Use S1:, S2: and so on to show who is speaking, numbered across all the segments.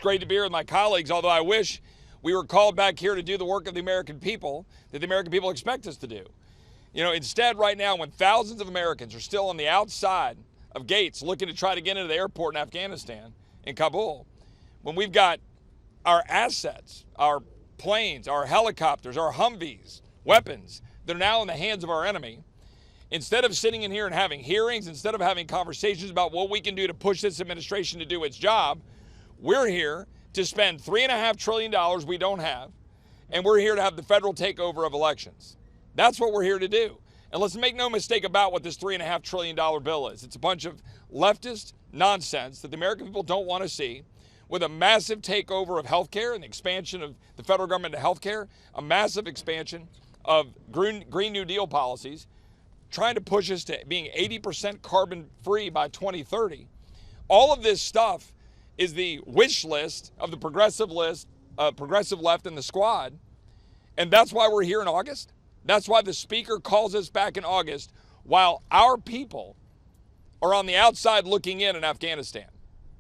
S1: great to be here with my colleagues, although I wish we were called back here to do the work of the American people that the American people expect us to do. You know, instead, right now, when thousands of Americans are still on the outside of gates looking to try to get into the airport in Afghanistan, in Kabul, when we've got our assets, our planes, our helicopters, our Humvees, weapons that are now in the hands of our enemy, instead of sitting in here and having hearings, instead of having conversations about what we can do to push this administration to do its job, we're here to spend $3.5 trillion we don't have, and we're here to have the federal takeover of elections. That's what we're here to do. And let's make no mistake about what this $3.5 trillion bill is. It's a bunch of leftist nonsense that the American people don't want to see, with a massive takeover of healthcare and the expansion of the federal government to healthcare, a massive expansion of Green New Deal policies, trying to push us to being 80% carbon free by 2030. All of this stuff is the wish list of the progressive left and the squad. And that's why we're here in August. That's why the speaker calls us back in August while our people are on the outside looking in Afghanistan.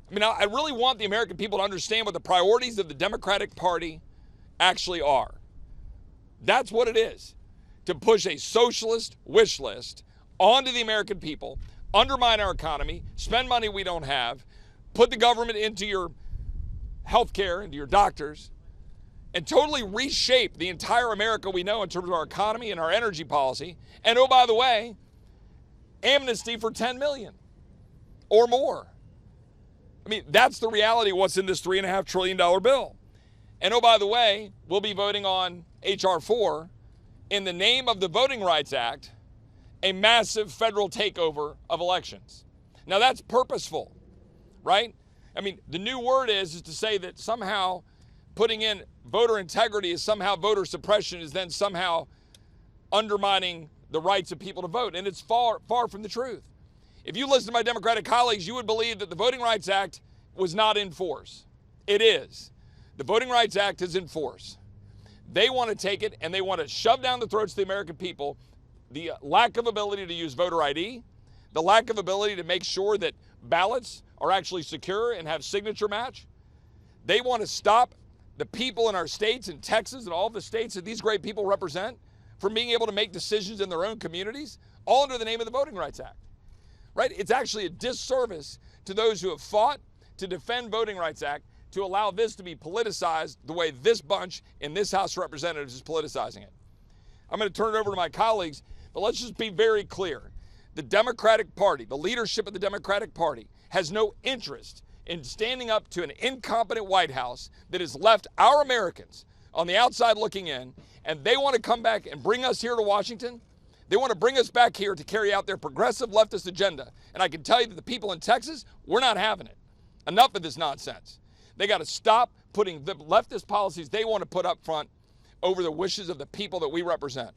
S1: I mean, I really want the American people to understand what the priorities of the Democratic Party actually are. That's what it is, to push a socialist wish list onto the American people, undermine our economy, spend money we don't have, put the government into your health care, into your doctors, and totally reshape the entire America we know in terms of our economy and our energy policy. And oh, by the way, amnesty for 10 million or more. I mean, that's the reality of what's in this $3.5 trillion bill. And oh, by the way, we'll be voting on H.R. 4 in the name of the Voting Rights Act, a massive federal takeover of elections. Now, that's purposeful, right? I mean, the new word is to say that somehow putting in voter integrity is somehow voter suppression, is then somehow undermining the rights of people to vote. And it's far, far from the truth. If you listen to my Democratic colleagues, you would believe that the Voting Rights Act was not in force. It is. The Voting Rights Act is in force. They want to take it and they want to shove down the throats of the American people the lack of ability to use voter ID, the lack of ability to make sure that ballots are actually secure and have signature match. They want to stop the people in our states, in Texas and all the states that these great people represent, from being able to make decisions in their own communities, all under the name of the Voting Rights Act. Right? It's actually a disservice to those who have fought to defend Voting Rights Act to allow this to be politicized the way this bunch in this House of Representatives is politicizing it. I'm going to turn it over to my colleagues, but let's just be very clear. The Democratic Party, the leadership of the Democratic Party, has no interest in standing up to an incompetent White House that has left our Americans on the outside looking in, and they want to come back and bring us here to Washington. They want to bring us back here to carry out their progressive leftist agenda. And I can tell you that the people in Texas, we're not having it. Enough of this nonsense. They got to stop putting the leftist policies they want to put up front over the wishes of the people that we represent.